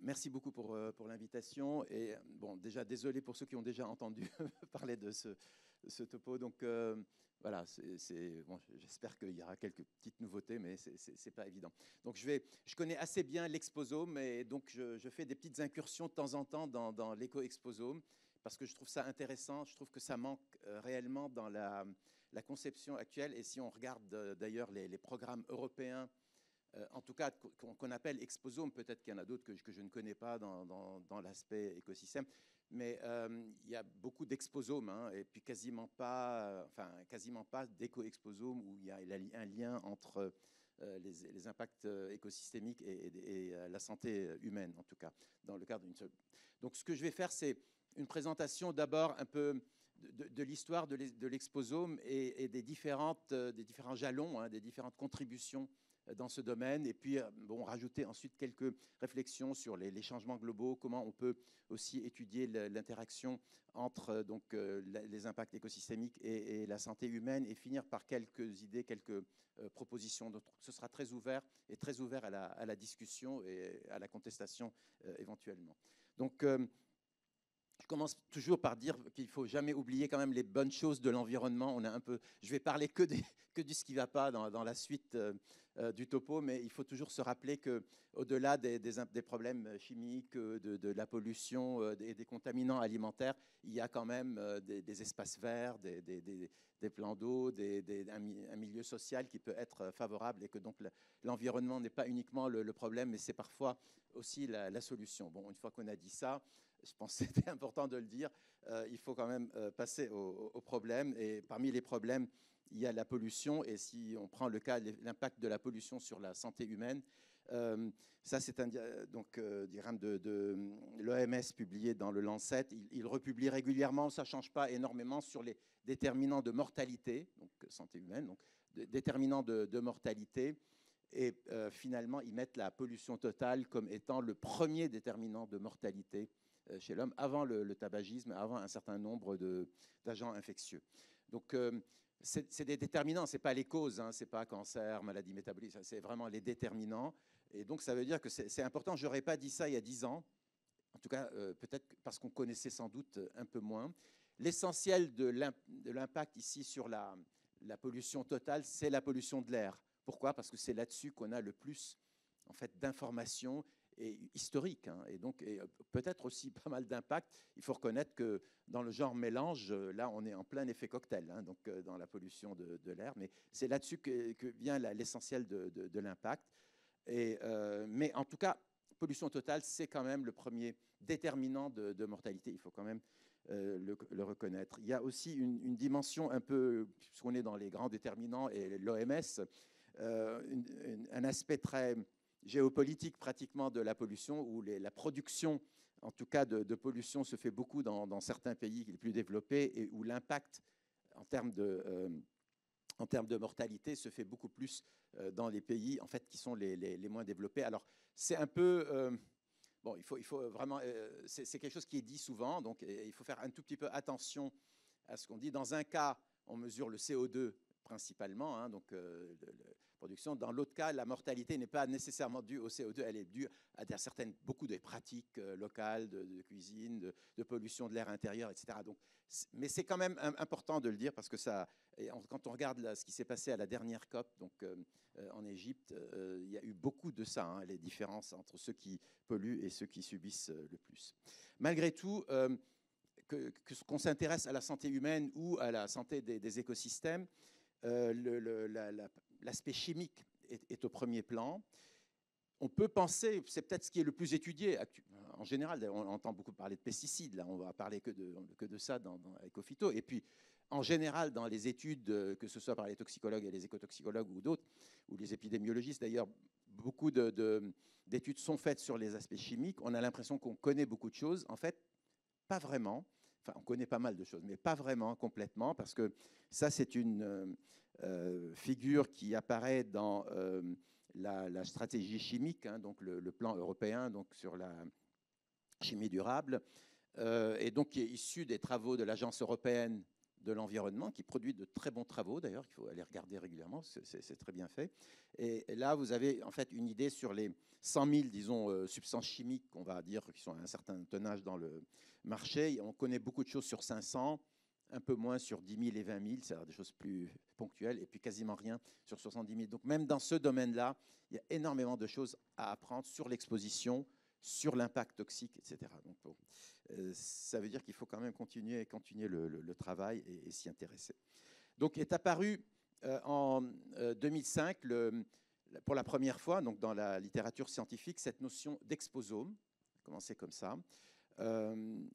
merci beaucoup pour l'invitation. Et bon, déjà, désolé pour ceux qui ont déjà entendu parler de ce topo. Donc, voilà, bon, j'espère qu'il y aura quelques petites nouveautés, mais c'est pas évident. Donc, je connais assez bien l'exposome, et donc je fais des petites incursions de temps en temps dans l'éco-exposome, parce que je trouve ça intéressant. Je trouve que ça manque réellement dans la conception actuelle. Et si on regarde d'ailleurs les programmes européens, en tout cas qu'on appelle exposome, peut-être qu'il y en a d'autres que je ne connais pas dans l'aspect écosystème, mais il y a beaucoup d'exposomes, hein, et puis quasiment pas d'éco-exposome où il y a un lien entre les impacts écosystémiques et la santé humaine, en tout cas, dans le cadre d'une seule. Donc, ce que je vais faire, c'est une présentation d'abord un peu de l'histoire de l'exposome et des différents jalons, hein, des différentes contributions dans ce domaine, et puis bon, rajouter ensuite quelques réflexions sur les changements globaux, comment on peut aussi étudier l'interaction entre les impacts écosystémiques et la santé humaine, et finir par quelques idées, quelques propositions. Donc, ce sera très ouvert à la discussion et à la contestation éventuellement. Donc, je commence toujours par dire qu'il ne faut jamais oublier quand même les bonnes choses de l'environnement. Je vais parler que de ce qui ne va pas dans la suite du topo, mais il faut toujours se rappeler qu'au-delà des problèmes chimiques, de la pollution et des contaminants alimentaires, il y a quand même des espaces verts, des plans d'eau, un milieu social qui peut être favorable, et que donc l'environnement n'est pas uniquement le problème, mais c'est parfois aussi la solution. Bon, une fois qu'on a dit ça, je pense que c'était important de le dire, il faut quand même passer aux problèmes. Et parmi les problèmes, il y a la pollution. Et si on prend le cas de l'impact de la pollution sur la santé humaine, ça c'est un diagramme de l'OMS publié dans le Lancet. Il republie régulièrement, ça ne change pas énormément, sur les déterminants de mortalité, donc santé humaine, donc déterminants de mortalité. Et finalement, ils mettent la pollution totale comme étant le premier déterminant de mortalité chez l'homme, avant le tabagisme, avant un certain nombre d'agents infectieux. Donc, c'est des déterminants, ce n'est pas les causes, hein, ce n'est pas cancer, maladie métabolique, c'est vraiment les déterminants. Et donc, ça veut dire que c'est important. Je n'aurais pas dit ça il y a 10 ans, en tout cas, peut-être parce qu'on connaissait sans doute un peu moins. L'essentiel de l'impact ici sur la pollution totale, c'est la pollution de l'air. Pourquoi? Parce que c'est là-dessus qu'on a le plus en fait, d'informations et historique, hein, et donc peut-être aussi pas mal d'impact. Il faut reconnaître que dans le genre mélange, là, on est en plein effet cocktail, hein, donc dans la pollution de l'air, mais c'est là-dessus que vient l'essentiel de l'impact. Mais en tout cas, pollution totale, c'est quand même le premier déterminant de mortalité. Il faut quand même le reconnaître. Il y a aussi une dimension un peu, puisqu'on est dans les grands déterminants et l'OMS, un aspect très géopolitique pratiquement de la pollution, où la production, en tout cas de pollution, se fait beaucoup dans certains pays les plus développés, et où l'impact en termes de mortalité se fait beaucoup plus dans les pays en fait, qui sont les moins développés. Alors, c'est un peu... bon, il faut vraiment... c'est quelque chose qui est dit souvent, donc il faut faire un tout petit peu attention à ce qu'on dit. Dans un cas, on mesure le CO2 principalement, hein, donc production. Dans l'autre cas, la mortalité n'est pas nécessairement due au CO2, elle est due à beaucoup de pratiques locales de cuisine, de pollution de l'air intérieur, etc. Donc, mais c'est quand même important de le dire, parce que quand on regarde ce qui s'est passé à la dernière COP, donc en Égypte, il y a eu beaucoup de ça, hein, les différences entre ceux qui polluent et ceux qui subissent le plus. Malgré tout, qu'on s'intéresse à la santé humaine ou à la santé des écosystèmes, l'aspect chimique est au premier plan. On peut penser, c'est peut-être ce qui est le plus étudié en général, on entend beaucoup parler de pesticides, là on va parler que de ça dans Ecophyto, et puis en général dans les études, que ce soit par les toxicologues et les écotoxicologues ou d'autres, ou les épidémiologistes d'ailleurs, beaucoup d'études sont faites sur les aspects chimiques. On a l'impression qu'on connaît beaucoup de choses, en fait pas vraiment. Enfin, on connaît pas mal de choses, mais pas vraiment complètement, parce que ça, c'est une figure qui apparaît dans la stratégie chimique, hein, donc le plan européen donc sur la chimie durable, et donc qui est issu des travaux de l'Agence européenne de l'environnement, qui produit de très bons travaux, d'ailleurs, qu'il faut aller regarder régulièrement, c'est très bien fait. Et là, vous avez en fait une idée sur les 100 000, disons, substances chimiques, qu'on va dire, qui sont à un certain tonnage dans le marché. On connaît beaucoup de choses sur 500, un peu moins sur 10 000 et 20 000, c'est-à-dire des choses plus ponctuelles, et puis quasiment rien sur 70 000. Donc même dans ce domaine-là, il y a énormément de choses à apprendre sur l'exposition, sur l'impact toxique, etc. Donc, bon, ça veut dire qu'il faut quand même continuer le travail et s'y intéresser. Donc est apparu en 2005, pour la première fois, donc dans la littérature scientifique, cette notion d'exposome, commencé comme ça, elle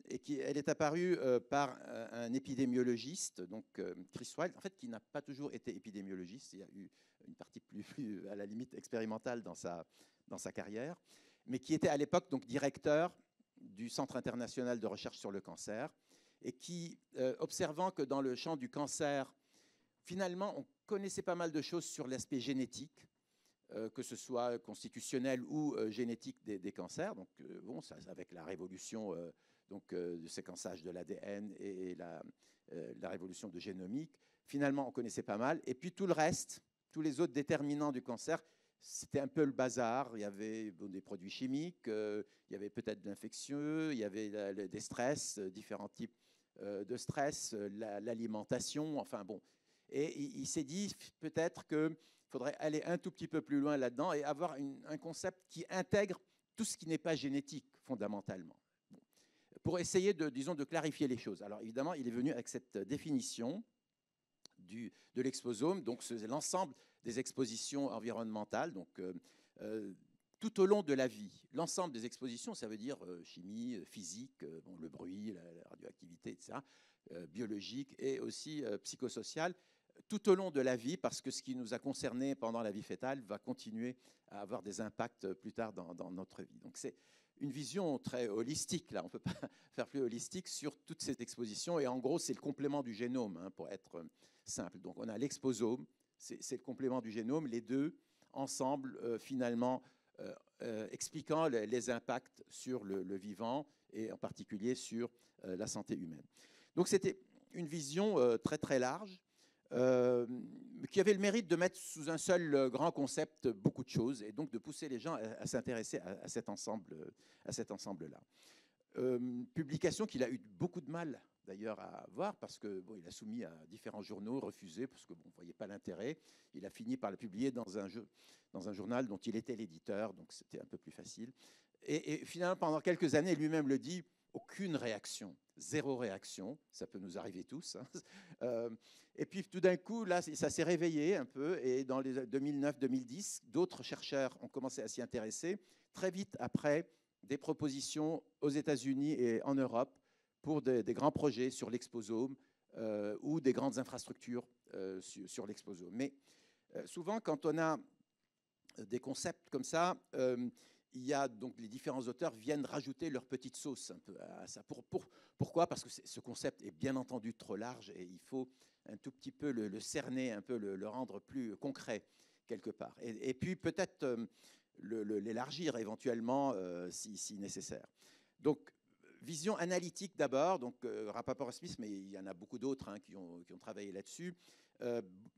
est apparue par un épidémiologiste, donc Chris Wilde, en fait, qui n'a pas toujours été épidémiologiste. Il y a eu une partie plus à la limite expérimentale dans sa carrière, mais qui était à l'époque donc directeur du Centre international de recherche sur le cancer, et qui, observant que dans le champ du cancer, finalement, on connaissait pas mal de choses sur l'aspect génétique, que ce soit constitutionnel ou génétique des cancers. Donc, bon, ça, avec la révolution du séquençage de l'ADN et la révolution de génomique, finalement, on connaissait pas mal. Et puis tout le reste, tous les autres déterminants du cancer, c'était un peu le bazar. Il y avait des produits chimiques, il y avait peut-être de l'infectieux, il y avait des stress, différents types de stress, l'alimentation, enfin bon. Et il s'est dit peut-être qu'il faudrait aller un tout petit peu plus loin là-dedans et avoir un concept qui intègre tout ce qui n'est pas génétique, fondamentalement, bon, pour essayer disons, de clarifier les choses. Alors évidemment, il est venu avec cette définition de l'exposome, donc c'est l'ensemble des expositions environnementales, donc tout au long de la vie. L'ensemble des expositions, ça veut dire chimie, physique, bon, le bruit, la radioactivité, etc., biologique et aussi psychosocial, tout au long de la vie, parce que ce qui nous a concernés pendant la vie fœtale va continuer à avoir des impacts plus tard dans notre vie. Donc c'est une vision très holistique, là, on ne peut pas faire plus holistique sur toutes ces expositions, et en gros, c'est le complément du génome, hein, pour être simple. Donc on a l'exposome, c'est le complément du génome, les deux ensemble, finalement, expliquant les impacts sur le vivant, et en particulier sur la santé humaine. Donc c'était une vision très très large, qui avait le mérite de mettre sous un seul grand concept beaucoup de choses, et donc de pousser les gens à s'intéresser à cet ensemble-là. Publication qu'il a eu beaucoup de mal d'ailleurs à voir, parce que bon, il a soumis à différents journaux, refusé, parce que bon, on ne voyait pas l'intérêt. Il a fini par le publier dans un journal dont il était l'éditeur, donc c'était un peu plus facile. Et finalement, pendant quelques années, lui-même le dit, aucune réaction, zéro réaction, ça peut nous arriver tous, hein. Et puis tout d'un coup, là, ça s'est réveillé un peu, et dans les 2009-2010, d'autres chercheurs ont commencé à s'y intéresser. Très vite après, des propositions aux États-Unis et en Europe pour des grands projets sur l'exposome, ou des grandes infrastructures sur l'exposome. Mais souvent, quand on a des concepts comme ça, il y a donc les différents auteurs viennent rajouter leur petite sauce un peu à ça. Pourquoi? Parce que ce concept est bien entendu trop large, et il faut un tout petit peu le cerner, un peu le rendre plus concret quelque part. Et puis peut-être l'élargir éventuellement si nécessaire. Donc, vision analytique d'abord, donc Rapaport et Smith, mais il y en a beaucoup d'autres, hein, qui ont travaillé là-dessus.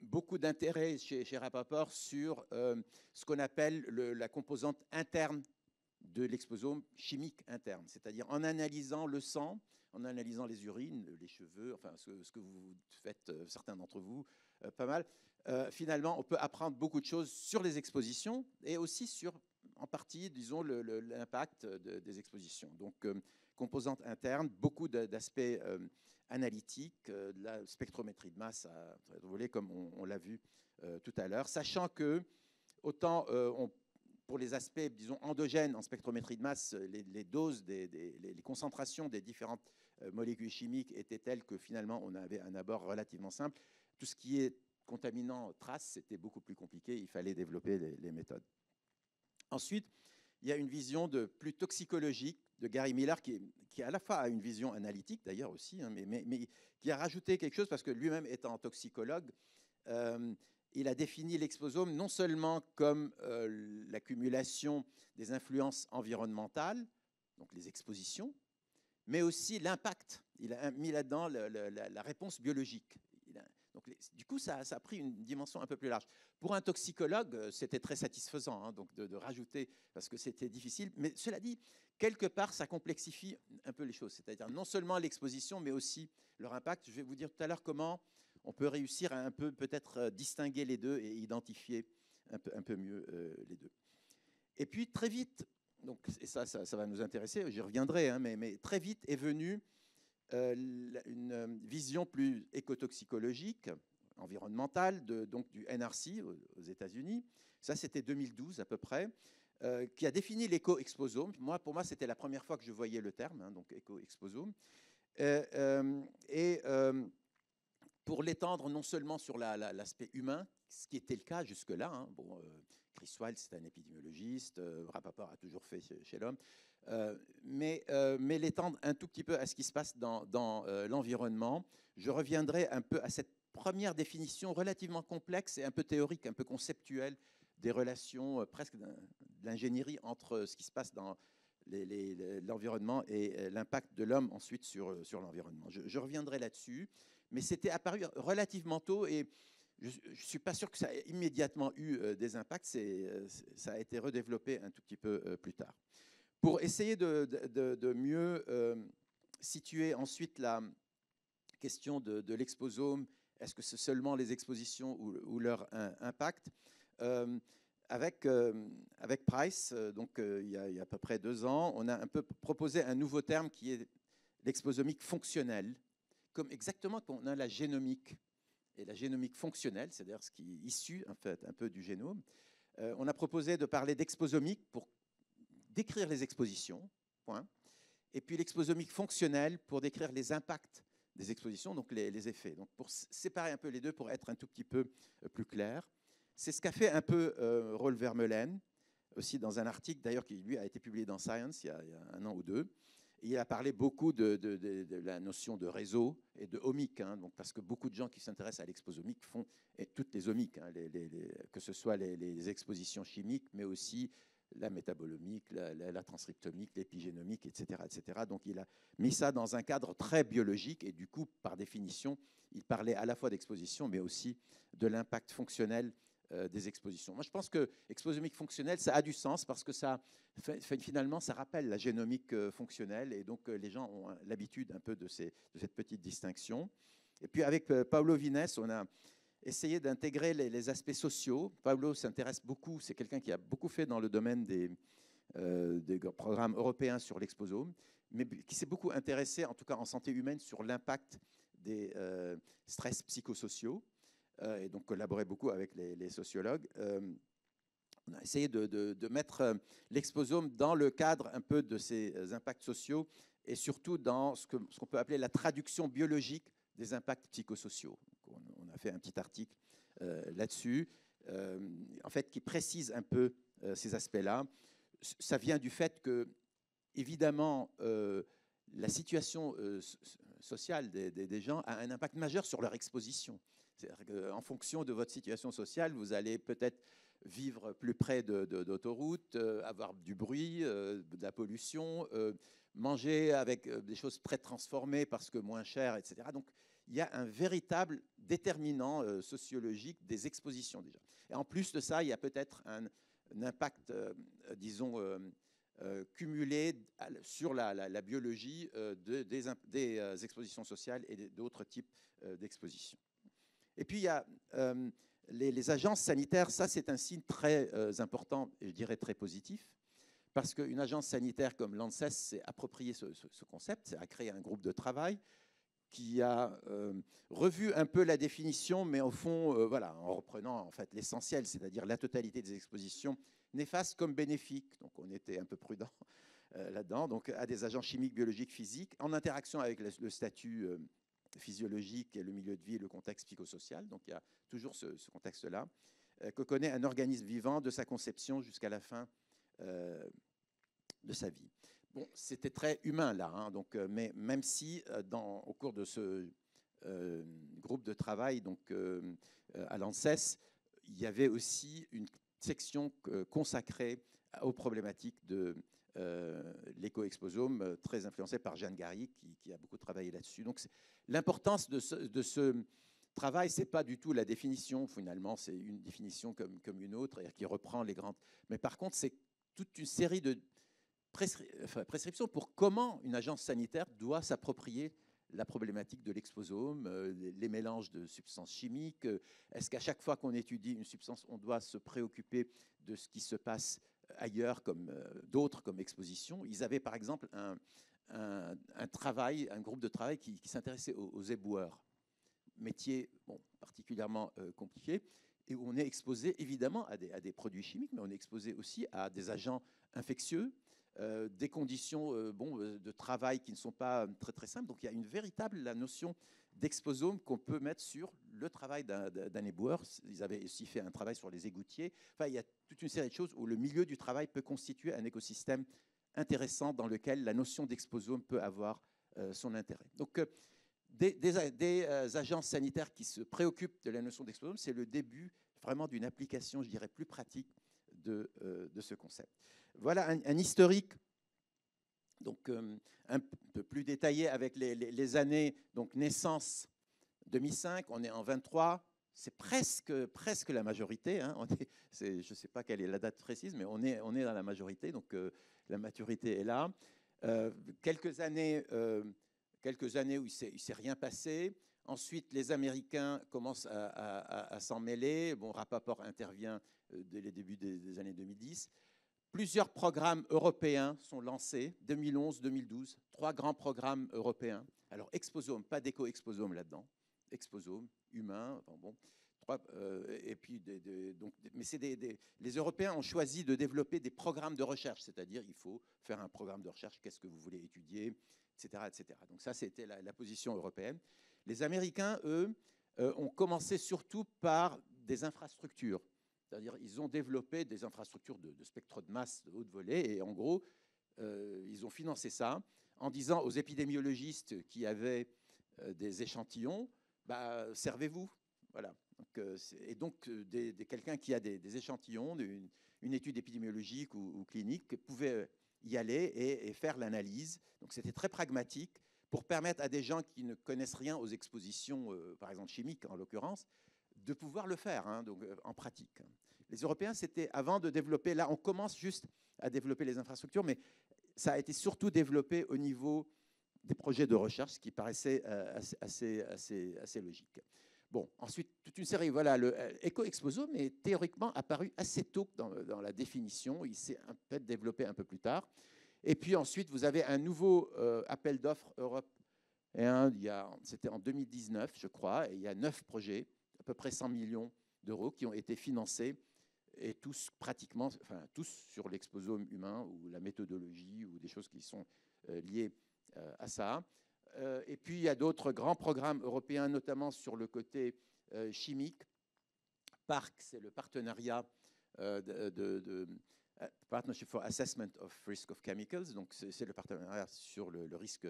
Beaucoup d'intérêt chez Rapaport sur ce qu'on appelle la composante interne de l'exposome chimique interne, c'est-à-dire en analysant le sang, en analysant les urines, les cheveux, enfin ce que vous faites, certains d'entre vous, pas mal. Finalement, on peut apprendre beaucoup de choses sur les expositions, et aussi sur, en partie, disons, l'impact des expositions. Donc, composante interne, beaucoup d'aspects analytiques, de la spectrométrie de masse à voler, comme on l'a vu tout à l'heure, sachant que, autant pour les aspects, disons, endogènes en spectrométrie de masse, les doses, les concentrations des différentes molécules chimiques étaient telles que finalement on avait un abord relativement simple. Tout ce qui est contaminant trace, c'était beaucoup plus compliqué, il fallait développer les méthodes. Ensuite, il y a une vision plus toxicologique de Gary Millar, qui à la fois a une vision analytique d'ailleurs aussi, hein, mais qui a rajouté quelque chose, parce que lui-même étant toxicologue, il a défini l'exposome non seulement comme l'accumulation des influences environnementales, donc les expositions, mais aussi l'impact il a mis là-dedans la réponse biologique. Donc, du coup, ça a pris une dimension un peu plus large. Pour un toxicologue, c'était très satisfaisant hein, donc de rajouter, parce que c'était difficile. Mais cela dit, quelque part, ça complexifie un peu les choses. C'est-à-dire non seulement l'exposition, mais aussi leur impact. Je vais vous dire tout à l'heure comment on peut réussir à un peu peut-être distinguer les deux et identifier un peu mieux les deux. Et puis, très vite, donc, et ça va nous intéresser, j'y reviendrai, hein, mais très vite est venue une vision plus écotoxicologique, environnementale, donc du NRC aux États-Unis. Ça, c'était 2012 à peu près, qui a défini l'éco-exposome. Pour moi, c'était la première fois que je voyais le terme, hein, donc éco-exposome. Pour l'étendre non seulement sur l'aspect humain, ce qui était le cas jusque-là. Hein, bon, Chris Wilde, c'est un épidémiologiste, Rappaport a toujours fait chez l'homme, mais l'étendre un tout petit peu à ce qui se passe dans l'environnement. Je reviendrai un peu à cette première définition relativement complexe et un peu théorique, un peu conceptuelle des relations presque de l'ingénierie entre ce qui se passe dans l'environnement et l'impact de l'homme ensuite sur l'environnement. Je reviendrai là-dessus, mais c'était apparu relativement tôt et je ne suis pas sûr que ça ait immédiatement eu des impacts. Ça a été redéveloppé un tout petit peu plus tard. Pour essayer de mieux situer ensuite la question de l'exposome, est-ce que c'est seulement les expositions ou leur impact, avec Price, donc il y a à peu près 2 ans, on a un peu proposé un nouveau terme qui est l'exposomique fonctionnelle, comme exactement qu'on a la génomique et la génomique fonctionnelle, c'est-à-dire ce qui est issu en fait un peu du génome. On a proposé de parler d'exposomique pour décrire les expositions, point. Et puis l'exposomique fonctionnelle pour décrire les impacts des expositions, donc les effets. Donc pour séparer un peu les deux, pour être un tout petit peu plus clair. C'est ce qu'a fait un peu Roel Vermeulen, aussi dans un article d'ailleurs qui lui a été publié dans Science il y a 1 an ou 2. Il a parlé beaucoup de la notion de réseau et de omique, hein, donc parce que beaucoup de gens qui s'intéressent à l'exposomique font toutes les omiques, hein, que ce soit les expositions chimiques, mais aussi la métabolomique, la transcriptomique, l'épigénomique, etc., etc. Donc il a mis ça dans un cadre très biologique et du coup, par définition, il parlait à la fois d'exposition, mais aussi de l'impact fonctionnel des expositions. Moi, je pense que exposomique fonctionnelle, ça a du sens parce que finalement, ça rappelle la génomique fonctionnelle et donc les gens ont l'habitude un peu de cette petite distinction. Et puis avec Paulo Vines, on a essayé d'intégrer les aspects sociaux. Paulo s'intéresse beaucoup, c'est quelqu'un qui a beaucoup fait dans le domaine des programmes européens sur l'exposome, mais qui s'est beaucoup intéressé, en tout cas en santé humaine, sur l'impact des stress psychosociaux. Et donc collaborer beaucoup avec les sociologues. On a essayé de mettre l'exposome dans le cadre un peu de ces impacts sociaux et surtout dans ce qu'on peut appeler la traduction biologique des impacts psychosociaux. Donc on a fait un petit article là-dessus, en fait, qui précise un peu ces aspects-là. Ça vient du fait que, évidemment, la situation sociale des gens a un impact majeur sur leur exposition. C'est-à-dire qu'en fonction de votre situation sociale, vous allez peut-être vivre plus près d'autoroutes, avoir du bruit, de la pollution, manger avec des choses très transformées parce que moins cher, etc. Donc, il y a un véritable déterminant sociologique des expositions déjà. Et en plus de ça, il y a peut-être un impact, disons, cumulé sur la biologie des expositions sociales et d'autres types d'expositions. Et puis, il y a les agences sanitaires. Ça, c'est un signe très important, et je dirais très positif, parce qu'une agence sanitaire comme l'ANSES s'est approprié ce concept, a créé un groupe de travail qui a revu un peu la définition, mais au fond, voilà, en reprenant en fait l'essentiel, c'est-à-dire la totalité des expositions, néfastes comme bénéfiques. Donc, on était un peu prudent là-dedans. Donc, à des agents chimiques, biologiques, physiques, en interaction avec le statut physiologique et le milieu de vie et le contexte psychosocial. Donc, il y a toujours ce contexte-là, que connaît un organisme vivant de sa conception jusqu'à la fin de sa vie. Bon, c'était très humain là, hein, donc, mais même si au cours de ce groupe de travail donc, à l'ANSES, il y avait aussi une section consacrée aux problématiques de l'éco-exposome, très influencé par Jeanne Garry, qui a beaucoup travaillé là-dessus. Donc l'importance de ce travail, ce n'est pas du tout la définition, finalement, c'est une définition comme une autre, et qui reprend les grandes... Mais par contre, c'est toute une série de prescriptions pour comment une agence sanitaire doit s'approprier la problématique de l'exposome, les mélanges de substances chimiques. Est-ce qu'à chaque fois qu'on étudie une substance, on doit se préoccuper de ce qui se passe ailleurs, comme d'autres, comme exposition? Ils avaient par exemple un groupe de travail qui s'intéressait aux éboueurs, métier particulièrement compliqué, et où on est exposé évidemment à des produits chimiques, mais on est exposé aussi à des agents infectieux, des conditions de travail qui ne sont pas très, très simples. Donc il y a une véritable la notion d'exposome qu'on peut mettre sur le travail d'un éboueur. Ils avaient aussi fait un travail sur les égoutiers. Enfin, il y a toute une série de choses où le milieu du travail peut constituer un écosystème intéressant dans lequel la notion d'exposome peut avoir son intérêt. Donc, des agences sanitaires qui se préoccupent de la notion d'exposome, c'est le début vraiment d'une application, je dirais, plus pratique de ce concept. Voilà un historique donc, un peu plus détaillé avec les années. Donc, naissance 2005, on est en 23, c'est presque la majorité. Hein. Je ne sais pas quelle est la date précise, mais on est dans la majorité, donc la maturité est là. Quelques années où il ne s'est rien passé. Ensuite, les Américains commencent à s'en mêler. Bon, Rapaport intervient dès les débuts des années 2010. Plusieurs programmes européens sont lancés, 2011-2012, 3 grands programmes européens. Alors, exposome, pas d'éco-exposome là-dedans, exposome, humain, enfin bon. Et puis, mais les Européens ont choisi de développer des programmes de recherche, c'est-à-dire il faut faire un programme de recherche, qu'est-ce que vous voulez étudier, etc. etc. Donc ça, c'était la position européenne. Les Américains, eux, ont commencé surtout par des infrastructures. C'est-à-dire ils ont développé des infrastructures de spectre de masse de haute volée, et en gros, ils ont financé ça en disant aux épidémiologistes qui avaient des échantillons, bah, servez-vous. Voilà. Donc, quelqu'un qui a des échantillons, une étude épidémiologique ou clinique, pouvait y aller et faire l'analyse. Donc, c'était très pragmatique pour permettre à des gens qui ne connaissent rien aux expositions, par exemple chimiques en l'occurrence, de pouvoir le faire, hein, donc, en pratique. Les Européens, c'était avant de développer, là on commence juste à développer les infrastructures, mais ça a été surtout développé au niveau des projets de recherche, ce qui paraissait assez logique. Bon, ensuite, toute une série, voilà, le éco-exposome est théoriquement apparu assez tôt dans la définition, il s'est peut-être développé un peu plus tard. Et puis ensuite, vous avez un nouveau appel d'offres Europe, c'était en 2019, je crois, et il y a 9 projets, à peu près 100 millions d'euros qui ont été financés, et tous pratiquement, enfin tous sur l'exposome humain ou la méthodologie ou des choses qui sont liées à ça. Et puis il y a d'autres grands programmes européens, notamment sur le côté chimique. PARC, c'est le partenariat Partnership for Assessment of Risk of Chemicals, donc c'est le partenariat sur le risque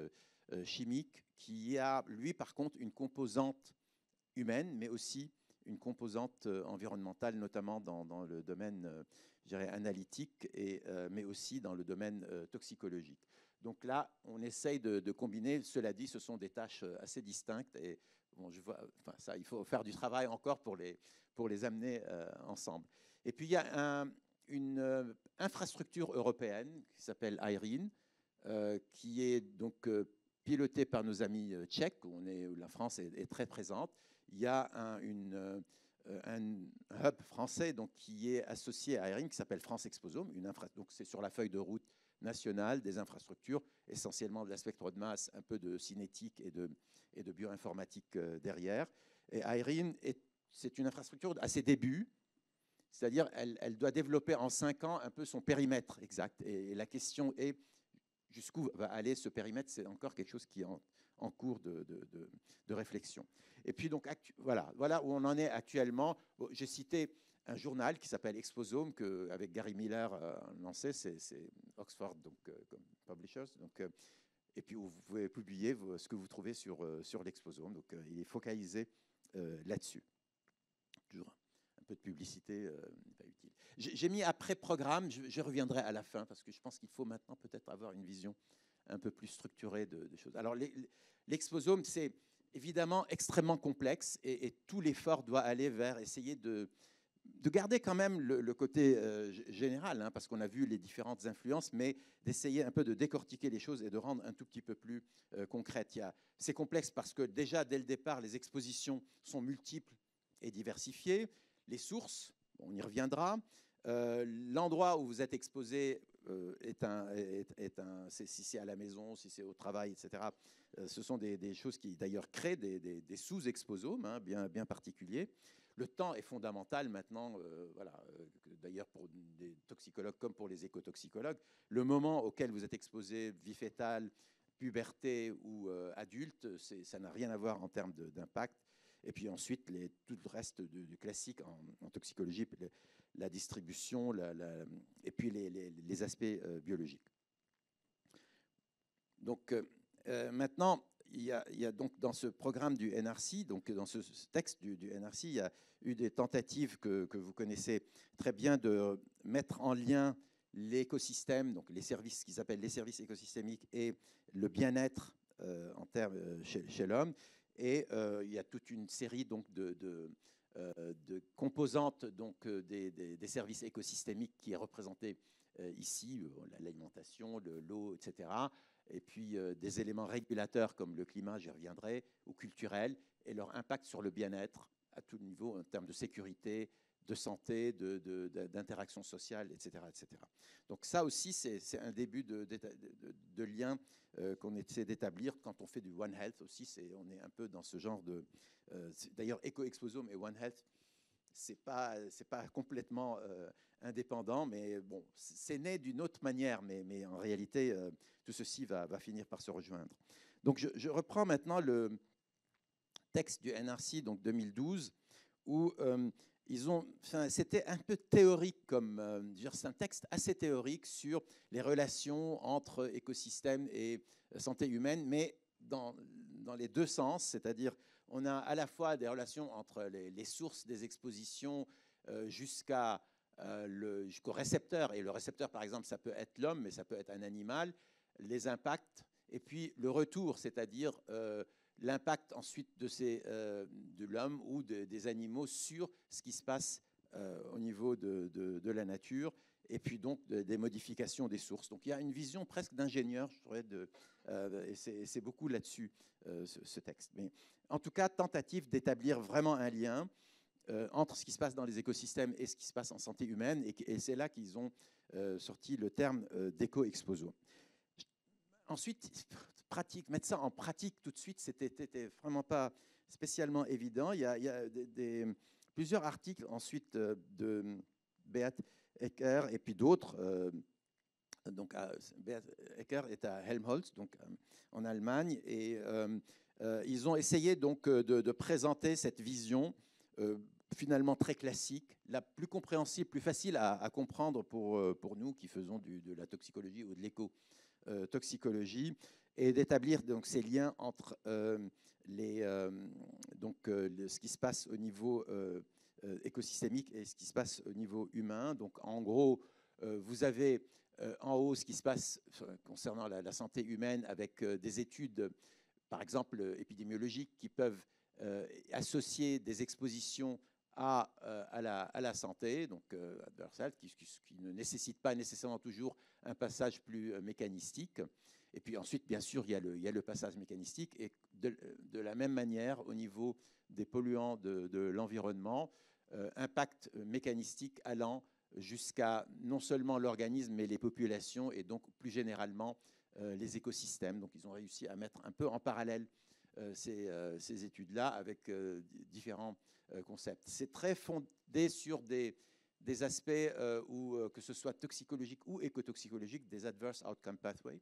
chimique, qui a, lui, par contre, une composante humaine, mais aussi une composante environnementale, notamment dans le domaine, je dirais, analytique, mais aussi dans le domaine toxicologique. Donc là, on essaye de combiner. Cela dit, ce sont des tâches assez distinctes, et bon, je vois, enfin, ça, il faut faire du travail encore pour les amener ensemble. Et puis, il y a une infrastructure européenne qui s'appelle IRENE, qui est donc pilotée par nos amis tchèques, où la France est très présente. Il y a un hub français donc, qui est associé à IRENE, qui s'appelle France Exposome. Donc c'est sur la feuille de route nationale des infrastructures, essentiellement de la spectre de masse, un peu de cinétique et de bioinformatique derrière. Et IRENE, c'est une infrastructure à ses débuts, c'est-à-dire elle doit développer en 5 ans un peu son périmètre exact. Et la question est jusqu'où va aller ce périmètre, c'est encore quelque chose qui est en cours de réflexion. Et puis donc voilà où on en est actuellement. J'ai cité un journal qui s'appelle Exposome, qu'avec Gary Miller lancé, c'est Oxford donc, comme publishers. Donc, et puis vous pouvez publier ce que vous trouvez sur l'exposome. Donc il est focalisé là-dessus. Toujours un peu de publicité, pas utile. J'ai mis après programme, je reviendrai à la fin, parce que je pense qu'il faut maintenant peut-être avoir une vision un peu plus structurée des choses. Alors, l'exposome, c'est évidemment extrêmement complexe, et tout l'effort doit aller vers essayer de garder quand même le côté général, hein, parce qu'on a vu les différentes influences, mais d'essayer un peu de décortiquer les choses et de rendre un tout petit peu plus concrètes. C'est complexe parce que déjà, dès le départ, les expositions sont multiples et diversifiées. Les sources, on y reviendra. L'endroit où vous êtes exposé si c'est à la maison, si c'est au travail, etc. Ce sont des choses qui d'ailleurs créent des sous-exposomes, hein, bien particuliers. Le temps est fondamental maintenant, d'ailleurs pour des toxicologues comme pour les écotoxicologues. Le moment auquel vous êtes exposé, vie fétale, puberté ou adulte, ça n'a rien à voir en termes d'impact. Et puis ensuite, tout le reste du classique en toxicologie, la distribution, et puis les aspects biologiques. Donc maintenant, il y a donc dans ce programme du NRC, donc dans ce texte du NRC, il y a eu des tentatives que vous connaissez très bien de mettre en lien l'écosystème, donc les services qui s'appellent les services écosystémiques et le bien-être en termes chez l'homme. Et il y a toute une série donc de composantes donc, des services écosystémiques qui est représentée ici, l'alimentation, l'eau, etc. Et puis des éléments régulateurs comme le climat, j'y reviendrai, ou culturels, et leur impact sur le bien-être à tout niveau en termes de sécurité, de santé, d'interaction sociale, etc., etc. Donc ça aussi, c'est un début de lien qu'on essaie d'établir quand on fait du One Health aussi. On est un peu dans ce genre de... D'ailleurs, Eco-Exposome et One Health, c'est pas complètement indépendant, mais bon, c'est né d'une autre manière, mais en réalité, tout ceci va finir par se rejoindre. Donc, je reprends maintenant le texte du NRC, donc 2012, où c'était un peu théorique, c'est un texte assez théorique sur les relations entre écosystèmes et santé humaine, mais dans les deux sens, c'est-à-dire on a à la fois des relations entre les sources des expositions jusqu'au récepteur, et le récepteur, par exemple, ça peut être l'homme, mais ça peut être un animal, les impacts, et puis le retour, c'est-à-dire l'impact ensuite de l'homme ou des animaux sur ce qui se passe au niveau de la nature, et puis donc des modifications des sources. Donc il y a une vision presque d'ingénieur, je trouvais, et c'est beaucoup là-dessus, ce texte. Mais en tout cas, tentative d'établir vraiment un lien entre ce qui se passe dans les écosystèmes et ce qui se passe en santé humaine, et c'est là qu'ils ont sorti le terme d'éco-exposome. Ensuite, mettre ça en pratique tout de suite, c'était vraiment pas spécialement évident. Il y a plusieurs articles ensuite de Beat Ecker et puis d'autres. Donc, Beat Ecker est à Helmholtz, donc en Allemagne, et ils ont essayé donc de présenter cette vision finalement très classique, la plus compréhensible, plus facile à comprendre pour nous qui faisons de la toxicologie ou de l'éco-toxicologie, et d'établir donc ces liens entre ce qui se passe au niveau écosystémique et ce qui se passe au niveau humain. Donc en gros, vous avez en haut ce qui se passe concernant la santé humaine avec des études, par exemple épidémiologiques, qui peuvent associer des expositions à la santé, donc adverse, qui ne nécessite pas nécessairement toujours un passage plus mécanistique. Et puis ensuite, bien sûr, il y a le passage mécanistique, et de la même manière, au niveau des polluants de l'environnement, impact mécanistique allant jusqu'à non seulement l'organisme, mais les populations, et donc plus généralement les écosystèmes. Donc ils ont réussi à mettre un peu en parallèle ces études-là avec différents concepts. C'est très fondé sur des aspects que ce soit toxicologique ou écotoxicologique, des adverse outcome pathways.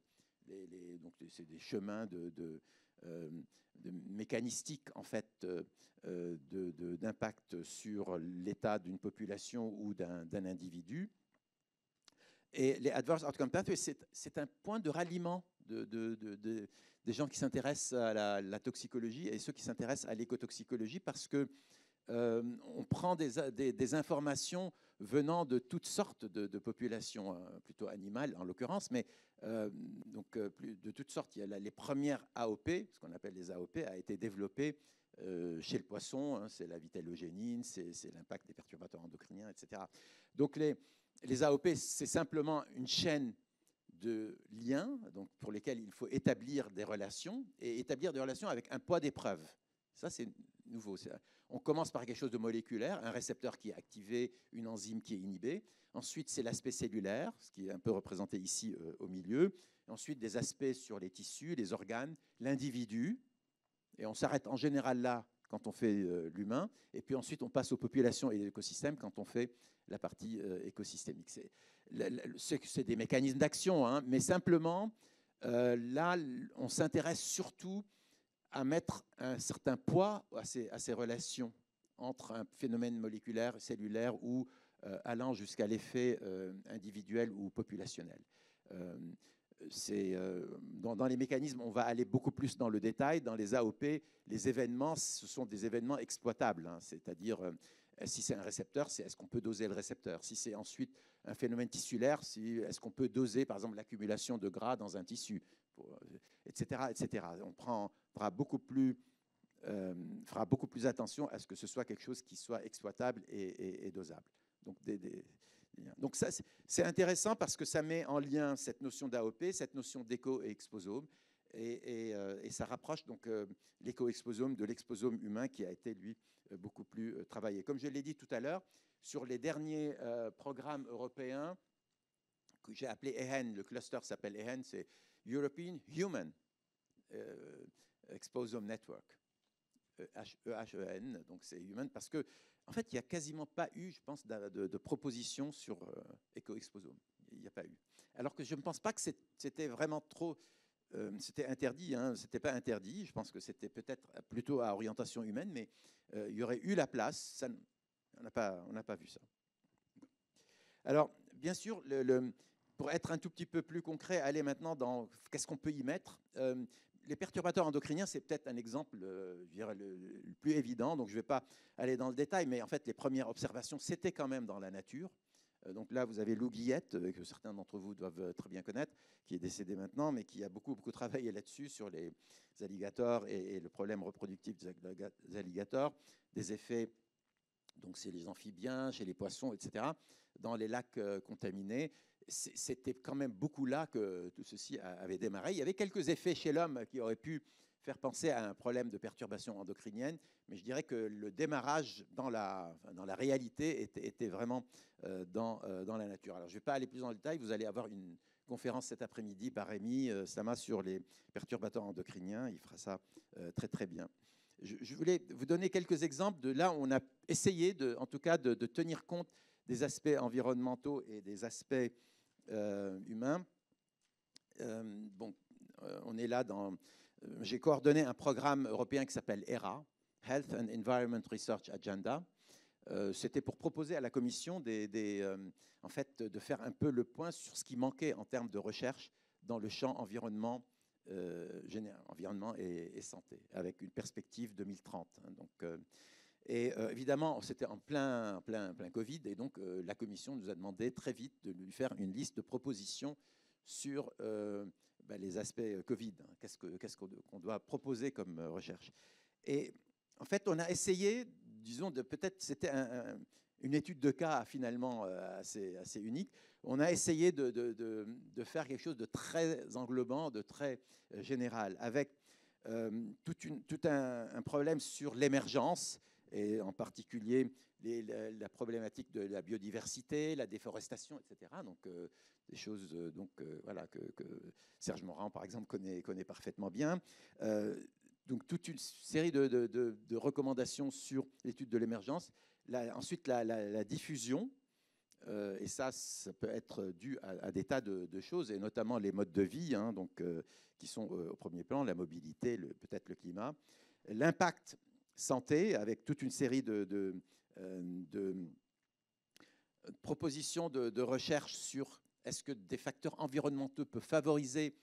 Donc c'est des chemins de mécanistique en fait d'impact sur l'état d'une population ou d'un individu. Et les adverse outcome pathways, c'est un point de ralliement des gens qui s'intéressent à la toxicologie et ceux qui s'intéressent à l'écotoxicologie, parce que on prend des informations venant de toutes sortes de populations, plutôt animales en l'occurrence, mais de toutes sortes. Il y a les premières AOP, ce qu'on appelle les AOP, a été développée chez le poisson, hein, c'est la vitellogénine, c'est l'impact des perturbateurs endocriniens, etc. Donc les AOP, c'est simplement une chaîne de liens donc pour lesquels il faut établir des relations, et établir des relations avec un poids d'épreuve. Ça, c'est nouveau. On commence par quelque chose de moléculaire, un récepteur qui est activé, une enzyme qui est inhibée. Ensuite, c'est l'aspect cellulaire, ce qui est un peu représenté ici au milieu. Ensuite, des aspects sur les tissus, les organes, l'individu. Et on s'arrête en général là quand on fait l'humain. Et puis ensuite, on passe aux populations et aux écosystèmes quand on fait la partie écosystémique. C'est des mécanismes d'action, hein, mais simplement, là, on s'intéresse surtout à mettre un certain poids à ces relations entre un phénomène moléculaire, cellulaire ou allant jusqu'à l'effet individuel ou populationnel. Dans les mécanismes, on va aller beaucoup plus dans le détail. Dans les AOP, les événements, ce sont des événements exploitables, hein, c'est-à-dire si c'est un récepteur, c'est est-ce qu'on peut doser le récepteur. Si c'est ensuite un phénomène tissulaire, est-ce qu'on peut doser, par exemple, l'accumulation de gras dans un tissu, etc., etc. On fera beaucoup plus attention à ce que ce soit quelque chose qui soit exploitable et dosable. Donc ça, c'est intéressant parce que ça met en lien cette notion d'AOP, cette notion d'éco et exposome, et ça rapproche donc l'éco-exposome de l'exposome humain qui a été, lui, beaucoup plus travaillé. Comme je l'ai dit tout à l'heure, sur les derniers programmes européens que j'ai appelés EHEN, le cluster s'appelle EHEN, c'est European Human Exposome Network, EHEN, donc c'est Human, parce que en fait, il n'y a quasiment pas eu, je pense, de propositions sur éco-exposome. Il n'y a pas eu. Alors que je ne pense pas que c'était vraiment trop... c'était interdit, hein, c'était pas interdit. Je pense que c'était peut-être plutôt à orientation humaine, mais il y aurait eu la place. Ça, on n'a pas vu ça. Alors, bien sûr, pour être un tout petit peu plus concret, aller maintenant dans qu'est-ce qu'on peut y mettre. Les perturbateurs endocriniens, c'est peut-être un exemple je dirais, le plus évident, donc je ne vais pas aller dans le détail, mais en fait, les premières observations, c'était quand même dans la nature. Donc là, vous avez Lou Guillette, que certains d'entre vous doivent très bien connaître, qui est décédé maintenant, mais qui a beaucoup travaillé là-dessus, sur les alligators et le problème reproductif des alligators, des effets, donc c'est les amphibiens, chez les poissons, etc., dans les lacs contaminés. C'était quand même beaucoup là que tout ceci avait démarré. Il y avait quelques effets chez l'homme qui auraient pu faire penser à un problème de perturbation endocrinienne, mais je dirais que le démarrage dans la réalité était vraiment dans la nature. Alors, je ne vais pas aller plus dans le détail, vous allez avoir une conférence cet après-midi par Rémi Sama sur les perturbateurs endocriniens, il fera ça très très bien. Je voulais vous donner quelques exemples de là où on a essayé, en tout cas, de tenir compte des aspects environnementaux et des aspects humains. On est là dans... j'ai coordonné un programme européen qui s'appelle HERA, Health and Environment Research Agenda. C'était pour proposer à la Commission en fait, de faire un peu le point sur ce qui manquait en termes de recherche dans le champ environnement, environnement et santé, avec une perspective 2030. Hein, donc, évidemment, c'était en plein Covid, et donc la Commission nous a demandé très vite de lui faire une liste de propositions sur les aspects Covid. Hein, qu'est-ce qu'on doit proposer comme recherche. Et en fait, on a essayé, disons, peut-être c'était une étude de cas finalement assez unique. On a essayé de faire quelque chose de très englobant, de très général, avec tout un problème sur l'émergence, et en particulier la problématique de la biodiversité, la déforestation, etc. Donc, des choses voilà, que Serge Morand, par exemple, connaît parfaitement bien. Donc, toute une série de recommandations sur l'étude de l'émergence. Ensuite, la diffusion. Et ça peut être dû à des tas de choses, et notamment les modes de vie, hein, donc, qui sont au premier plan, la mobilité, peut-être le climat. L'impact santé, avec toute une série de propositions de recherche sur est-ce que des facteurs environnementaux peuvent favoriser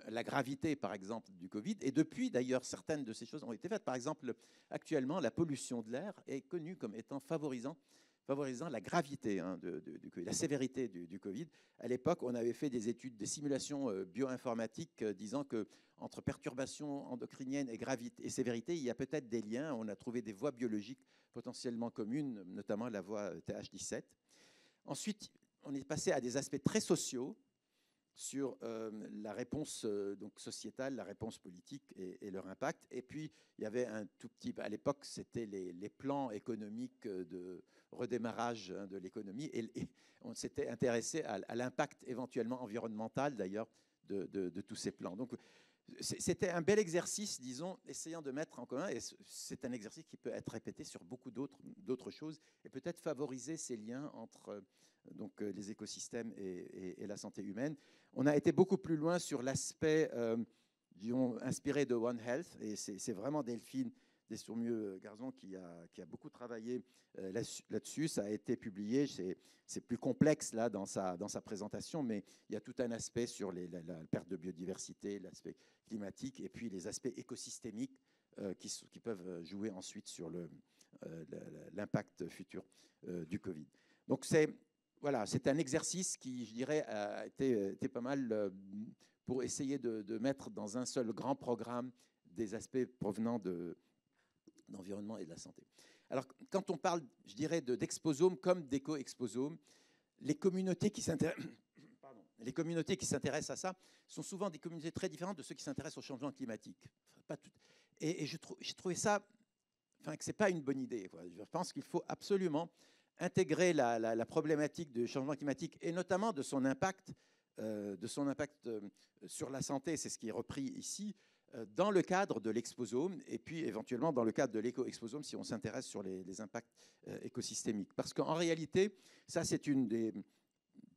la gravité, par exemple, du Covid. Et depuis, d'ailleurs, certaines de ces choses ont été faites. Par exemple, actuellement, la pollution de l'air est connue comme étant favorisant favorisant la gravité du Covid, la sévérité du Covid. À l'époque, on avait fait des études, des simulations bioinformatiques disant que entre perturbations endocriniennes et sévérité, il y a peut-être des liens. On a trouvé des voies biologiques potentiellement communes, notamment la voie TH17. Ensuite, on est passé à des aspects très sociaux sur la réponse donc sociétale, la réponse politique et leur impact. Et puis, il y avait un tout petit... À l'époque, c'était les plans économiques de redémarrage de l'économie. Et on s'était intéressé à l'impact éventuellement environnemental, d'ailleurs, de tous ces plans. Donc, c'était un bel exercice, disons, essayant de mettre en commun, et c'est un exercice qui peut être répété sur beaucoup d'autres choses, et peut-être favoriser ces liens entre donc, les écosystèmes et la santé humaine. On a été beaucoup plus loin sur l'aspect, disons, inspiré de One Health, et c'est vraiment Delphine Destourmieux-Garzon qui a beaucoup travaillé là-dessus. Ça a été publié, c'est plus complexe là dans sa présentation, mais il y a tout un aspect sur la perte de biodiversité, l'aspect climatique, et puis les aspects écosystémiques qui peuvent jouer ensuite sur l'impact futur du Covid. Donc voilà, c'est un exercice qui, je dirais, a été pas mal pour essayer de mettre dans un seul grand programme des aspects provenant d'environnement et de la santé. Alors, quand on parle, je dirais, d'exposomes comme d'éco-exposomes, les communautés qui s'intéressent à ça sont souvent des communautés très différentes de ceux qui s'intéressent au changement climatique. Pas tout. Et je trouvais ça, enfin, que ce n'est pas une bonne idée, quoi. Je pense qu'il faut absolument intégrer la problématique du changement climatique et notamment de son impact sur la santé, c'est ce qui est repris ici, dans le cadre de l'exposome et puis éventuellement dans le cadre de l'éco-exposome si on s'intéresse sur les impacts écosystémiques. Parce qu'en réalité, ça c'est une des...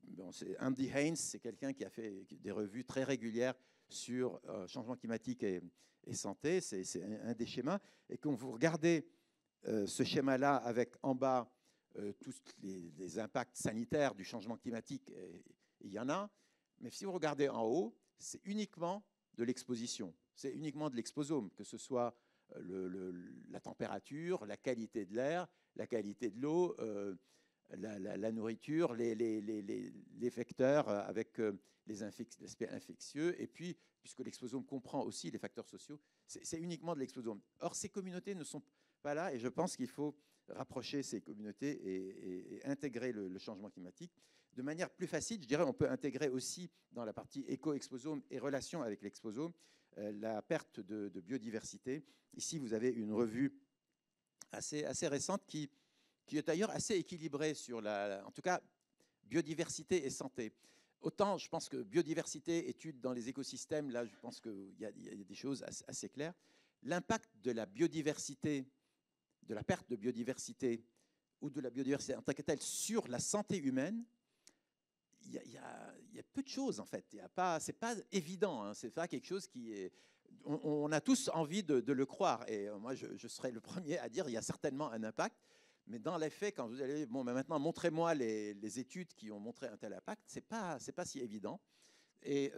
Bon, Andy Haynes, c'est quelqu'un qui a fait des revues très régulières sur changement climatique et santé, c'est un des schémas. Et quand vous regardez ce schéma-là avec en bas tous les impacts sanitaires du changement climatique, il y en a, mais si vous regardez en haut, c'est uniquement de l'exposition, c'est uniquement de l'exposome, que ce soit la température, la qualité de l'air, la qualité de l'eau, la nourriture, les vecteurs avec l'aspect infectieux, et puis, puisque l'exposome comprend aussi les facteurs sociaux, c'est uniquement de l'exposome. Or, ces communautés ne sont pas là, et je pense qu'il faut rapprocher ces communautés et intégrer le changement climatique. De manière plus facile, je dirais, on peut intégrer aussi dans la partie éco-exposome et relation avec l'exposome la perte de biodiversité. Ici, vous avez une revue assez récente qui est d'ailleurs assez équilibrée sur en tout cas, biodiversité et santé. Autant, je pense que biodiversité, études dans les écosystèmes, là, je pense qu'il y a des choses assez claires. L'impact de la biodiversité, de la perte de biodiversité ou de la biodiversité en tant que telle sur la santé humaine, il y a peu de choses en fait. C'est pas évident. Hein. C'est pas quelque chose qui est. On a tous envie de le croire. Et moi, je serais le premier à dire qu'il y a certainement un impact. Mais dans les faits, quand vous allez, bon, ben maintenant, montrez-moi les études qui ont montré un tel impact, c'est pas si évident. Et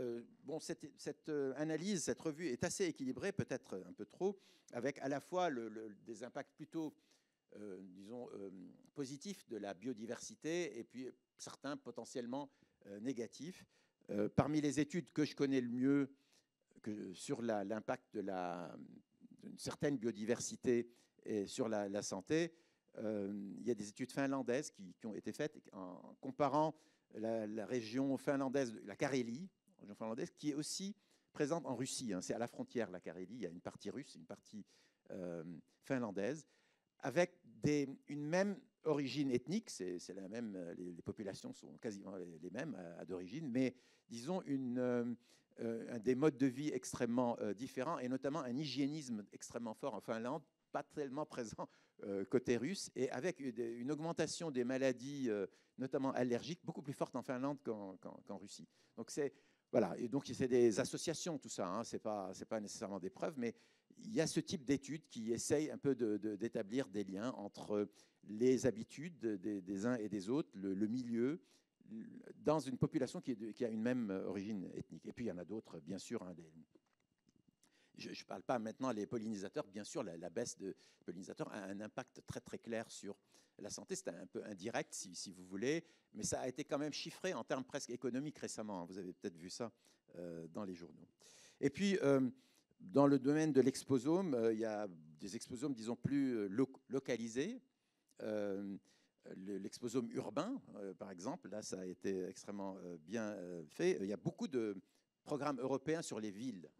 bon, cette analyse, cette revue est assez équilibrée, peut-être un peu trop, avec à la fois des impacts plutôt, disons, positifs de la biodiversité et puis certains potentiellement négatifs. Parmi les études que je connais le mieux sur l'impact d'une certaine biodiversité et sur la santé, il y a des études finlandaises qui ont été faites en comparant la région finlandaise, la Carélie, région finlandaise, qui est aussi présente en Russie. Hein. C'est à la frontière, la Carélie. Il y a une partie russe, une partie finlandaise, avec une même origine ethnique. C'est la même. Les populations sont quasiment les mêmes d'origine, mais disons des modes de vie extrêmement différents, et notamment un hygiénisme extrêmement fort en Finlande, pas tellement présent côté russe, et avec une augmentation des maladies, notamment allergiques, beaucoup plus forte en Finlande qu'en Russie. Donc voilà, et donc c'est des associations, tout ça, hein, c'est pas nécessairement des preuves, mais il y a ce type d'études qui essayent un peu d'établir des liens entre les habitudes des uns et des autres, le milieu, dans une population qui a une même origine ethnique. Et puis il y en a d'autres, bien sûr, hein, je ne parle pas maintenant des pollinisateurs, bien sûr, la baisse de pollinisateurs a un impact très très clair sur la santé. C'est un peu indirect, si vous voulez, mais ça a été quand même chiffré en termes presque économiques récemment. Vous avez peut-être vu ça dans les journaux. Et puis, dans le domaine de l'exposome, il y a des exposomes, disons, plus localisés. L'exposome urbain, par exemple, là, ça a été extrêmement bien fait. Il y a beaucoup de programmes européens sur les villes,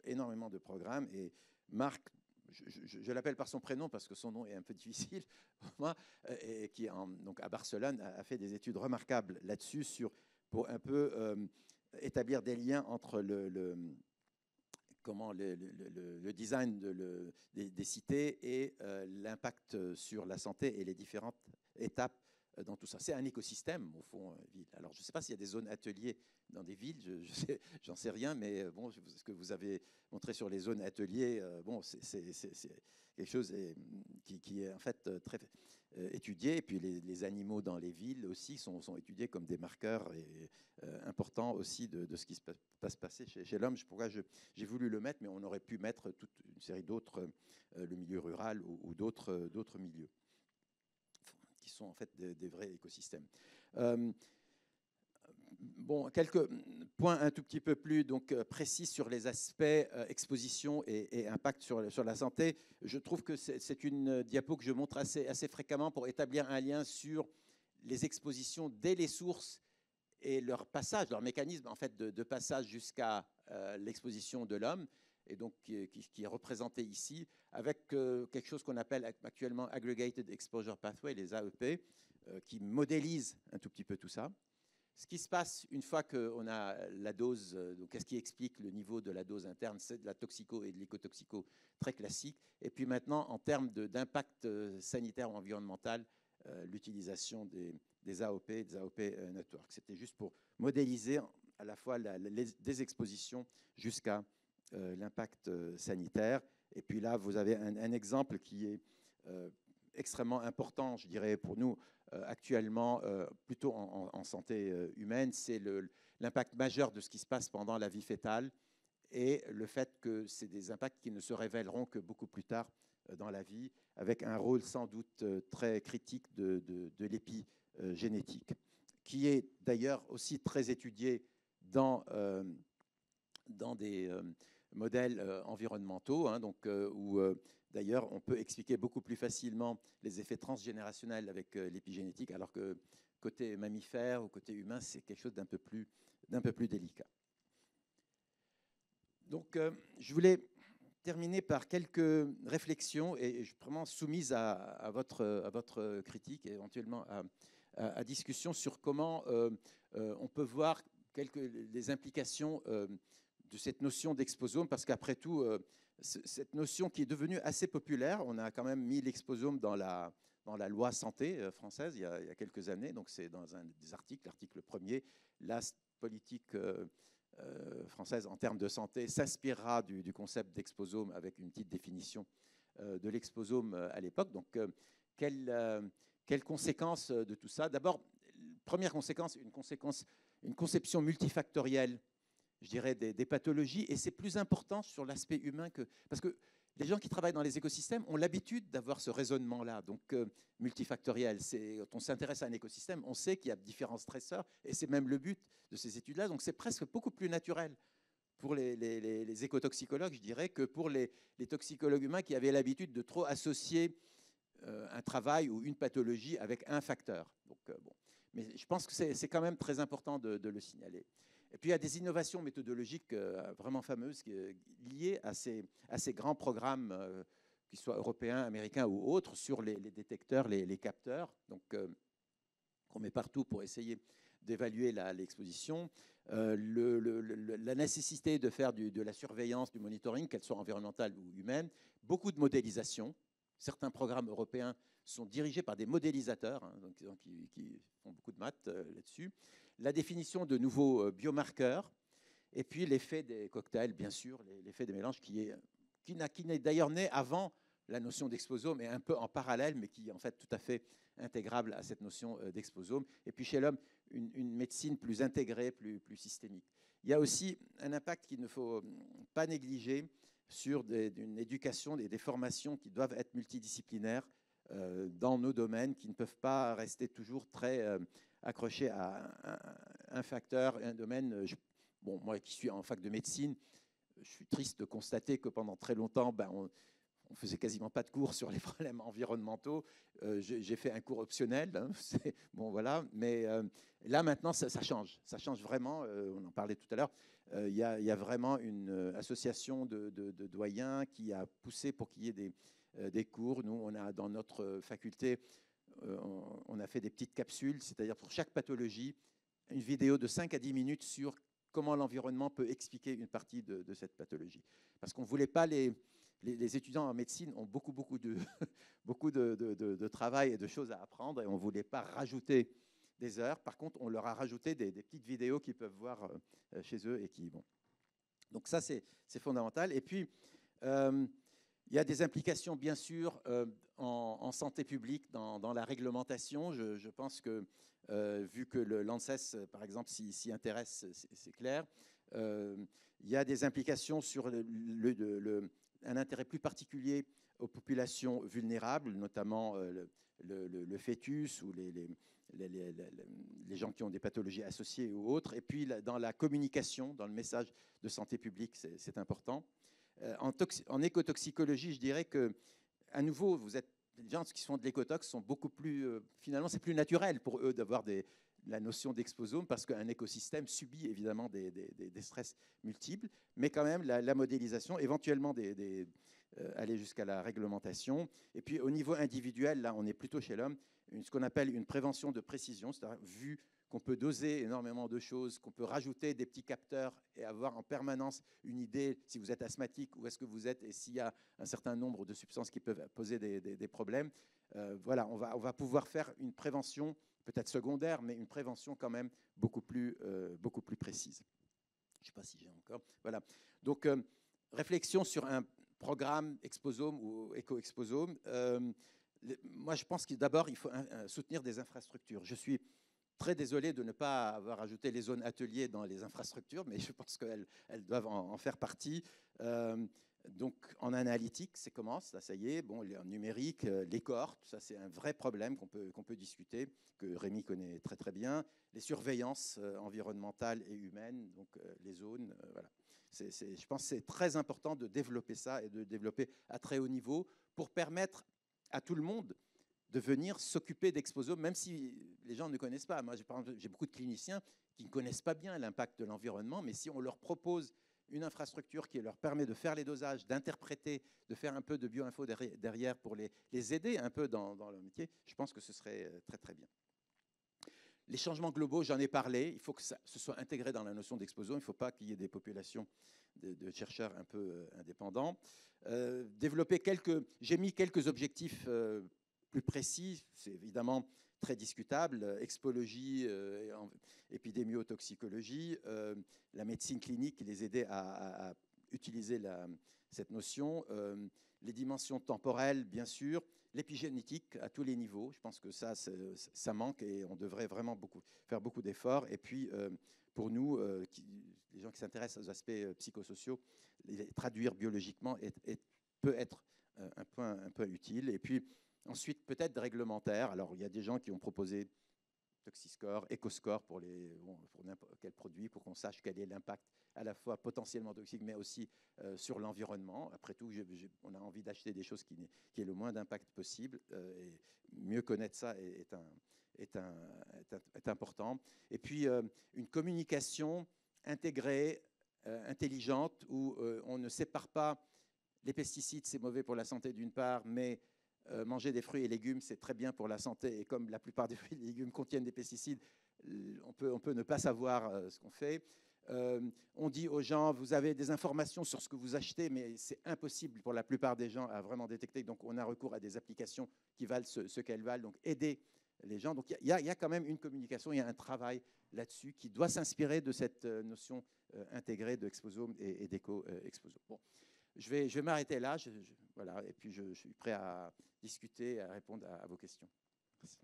énormément de programmes. Et Marc, je l'appelle par son prénom parce que son nom est un peu difficile pour moi, et qui donc à Barcelone a fait des études remarquables là-dessus pour un peu établir des liens entre le design des cités et l'impact sur la santé et les différentes étapes dans tout ça. C'est un écosystème, au fond, ville. Alors, je ne sais pas s'il y a des zones ateliers dans des villes, j'en sais rien, mais bon, ce que vous avez montré sur les zones ateliers, bon, c'est quelque chose qui est en fait très étudié. Et puis, les animaux dans les villes aussi sont étudiés comme des marqueurs importants aussi de ce qui va se passer chez l'homme. Pourquoi j'ai voulu le mettre, mais on aurait pu mettre toute une série d'autres, le milieu rural ou d'autres milieux, qui sont en fait des vrais écosystèmes. Bon, quelques points un tout petit peu plus précis sur les aspects exposition et impact sur la santé. Je trouve que c'est une diapo que je montre assez fréquemment pour établir un lien sur les expositions dès les sources et leur passage, leur mécanisme en fait de passage jusqu'à l'exposition de l'homme, et donc qui est représenté ici avec quelque chose qu'on appelle actuellement Aggregated Exposure Pathway, les AEP, qui modélise un tout petit peu tout ça. Ce qui se passe une fois qu'on a la dose, donc qu'est-ce qui explique le niveau de la dose interne, c'est de la toxico et de l'écotoxico très classique. Et puis maintenant, en termes d'impact sanitaire ou environnemental, l'utilisation des AOP, des AOP network. C'était juste pour modéliser à la fois des expositions jusqu'à l'impact sanitaire. Et puis là, vous avez un exemple qui est extrêmement important, je dirais, pour nous actuellement, plutôt en santé humaine, c'est l'impact majeur de ce qui se passe pendant la vie fœtale et le fait que c'est des impacts qui ne se révéleront que beaucoup plus tard dans la vie, avec un rôle sans doute très critique de l'épigénétique, qui est d'ailleurs aussi très étudié dans des modèles environnementaux, hein, donc, où d'ailleurs on peut expliquer beaucoup plus facilement les effets transgénérationnels avec l'épigénétique, alors que côté mammifère ou côté humain, c'est quelque chose d'un peu plus délicat. Donc, je voulais terminer par quelques réflexions et vraiment soumises à votre critique et éventuellement à discussion sur comment on peut voir les implications de cette notion d'exposome, parce qu'après tout, cette notion qui est devenue assez populaire, on a quand même mis l'exposome dans la loi santé française il y a quelques années, donc c'est dans un des articles, l'article 1er, la politique française en termes de santé s'inspirera du concept d'exposome avec une petite définition de l'exposome à l'époque. Donc, quelles conséquences de tout ça? D'abord, première conséquence, une conception multifactorielle, je dirais, des pathologies, et c'est plus important sur l'aspect humain parce que les gens qui travaillent dans les écosystèmes ont l'habitude d'avoir ce raisonnement-là, donc multifactoriel. Quand on s'intéresse à un écosystème, on sait qu'il y a différents stresseurs, et c'est même le but de ces études-là, donc c'est presque beaucoup plus naturel pour les écotoxicologues, je dirais, que pour les toxicologues humains qui avaient l'habitude de trop associer un travail ou une pathologie avec un facteur. Donc, bon. Mais je pense que c'est quand même très important de le signaler. Et puis, il y a des innovations méthodologiques vraiment fameuses liées à ces grands programmes, qu'ils soient européens, américains ou autres, sur les détecteurs, les capteurs, donc qu'on met partout pour essayer d'évaluer l'exposition. La nécessité de faire de la surveillance, du monitoring, qu'elle soit environnementale ou humaine. Beaucoup de modélisation. Certains programmes européens sont dirigés par des modélisateurs, hein, donc qui font beaucoup de maths là-dessus. La définition de nouveaux biomarqueurs, et puis l'effet des cocktails, bien sûr, l'effet des mélanges qui n'est d'ailleurs né avant la notion d'exposome, et un peu en parallèle, mais qui est en fait tout à fait intégrable à cette notion d'exposome. Et puis chez l'homme, une médecine plus intégrée, plus systémique. il y a aussi un impact qu'il ne faut pas négliger sur une éducation et des formations qui doivent être multidisciplinaires dans nos domaines, qui ne peuvent pas rester toujours très accrochés à un facteur, un domaine. Bon, moi qui suis en fac de médecine, je suis triste de constater que pendant très longtemps, on faisait quasiment pas de cours sur les problèmes environnementaux. J'ai fait un cours optionnel, hein, bon voilà. Mais là maintenant, ça change vraiment. On en parlait tout à l'heure. Il y a vraiment une association de doyens qui a poussé pour qu'il y ait des cours. Nous, on a dans notre faculté, on a fait des petites capsules, c'est-à-dire pour chaque pathologie, une vidéo de 5 à 10 minutes sur comment l'environnement peut expliquer une partie de cette pathologie. Parce qu'on ne voulait pas les étudiants en médecine ont beaucoup de, beaucoup de travail et de choses à apprendre et on ne voulait pas rajouter des heures. Par contre, on leur a rajouté des petites vidéos qu'ils peuvent voir chez eux et qui bon. Donc ça, c'est fondamental. Et puis, il y a des implications, bien sûr, en santé publique, dans la réglementation. Je pense que, vu que l'ANSES, par exemple, s'y intéresse, c'est clair. Il y a des implications sur un intérêt plus particulier aux populations vulnérables, notamment le fœtus ou les gens qui ont des pathologies associées ou autres. Et puis, dans la communication, dans le message de santé publique, c'est important. En écotoxicologie, je dirais que, à nouveau, les gens qui font de l'écotox sont beaucoup plus, finalement, c'est plus naturel pour eux d'avoir la notion d'exposome parce qu'un écosystème subit évidemment des stress multiples, mais quand même la modélisation, éventuellement aller jusqu'à la réglementation. Et puis au niveau individuel, là, on est plutôt chez l'homme, ce qu'on appelle une prévention de précision, c'est-à-dire vu qu'on peut doser énormément de choses, qu'on peut rajouter des petits capteurs et avoir en permanence une idée si vous êtes asthmatique, où est-ce que vous êtes et s'il y a un certain nombre de substances qui peuvent poser des problèmes. Voilà, on va pouvoir faire une prévention, peut-être secondaire, mais une prévention quand même beaucoup plus précise. Je ne sais pas si j'ai encore. Voilà. Donc, réflexion sur un programme exposome ou éco-exposome. Moi, je pense que d'abord, il faut soutenir des infrastructures. Je suis très désolé de ne pas avoir ajouté les zones ateliers dans les infrastructures, mais je pense qu'elles doivent en faire partie. Donc, en analytique, ça commence, là, ça y est. Bon, en numérique, les cohortes, ça, c'est un vrai problème qu'on peut discuter, que Rémi connaît très, très bien. Les surveillances environnementales et humaines, donc les zones, voilà. Je pense que c'est très important de développer ça et de développer à très haut niveau pour permettre à tout le monde de venir s'occuper d'exposomes, même si les gens ne connaissent pas. Moi, j'ai beaucoup de cliniciens qui ne connaissent pas bien l'impact de l'environnement, mais si on leur propose une infrastructure qui leur permet de faire les dosages, d'interpréter, de faire un peu de bioinfo derrière pour les aider un peu dans leur métier, je pense que ce serait très, très bien. Les changements globaux, j'en ai parlé. Il faut que ce soit intégré dans la notion d'exposome. Il ne faut pas qu'il y ait des populations de chercheurs un peu indépendants. J'ai mis quelques objectifs plus précis. C'est évidemment très discutable. Expologie, épidémiotoxicologie, la médecine clinique, les aider à utiliser cette notion. Les dimensions temporelles, bien sûr. L'épigénétique à tous les niveaux, je pense que ça manque et on devrait vraiment faire beaucoup d'efforts. Et puis, pour nous, les gens qui s'intéressent aux aspects psychosociaux, les traduire biologiquement peut être un point utile. Et puis, ensuite, peut-être réglementaire. Alors, il y a des gens qui ont proposé Toxiscore, EcoScore pour n'importe quel produit, pour qu'on sache quel est l'impact à la fois potentiellement toxique, mais aussi sur l'environnement. Après tout, on a envie d'acheter des choses qui aient le moins d'impact possible. Et mieux connaître ça est important. Et puis, une communication intégrée, intelligente, où on ne sépare pas les pesticides, c'est mauvais pour la santé d'une part, mais manger des fruits et légumes, c'est très bien pour la santé. Et comme la plupart des fruits et légumes contiennent des pesticides, on peut ne pas savoir ce qu'on fait. On dit aux gens, vous avez des informations sur ce que vous achetez, mais c'est impossible pour la plupart des gens à vraiment détecter. Donc, on a recours à des applications qui valent ce qu'elles valent. Donc, aider les gens. Donc, il y a quand même une communication, il y a un travail là-dessus qui doit s'inspirer de cette notion intégrée d'exposome et d'éco-exposome. Bon. Je vais m'arrêter là, voilà, et puis je suis prêt à discuter, à répondre à vos questions. Merci.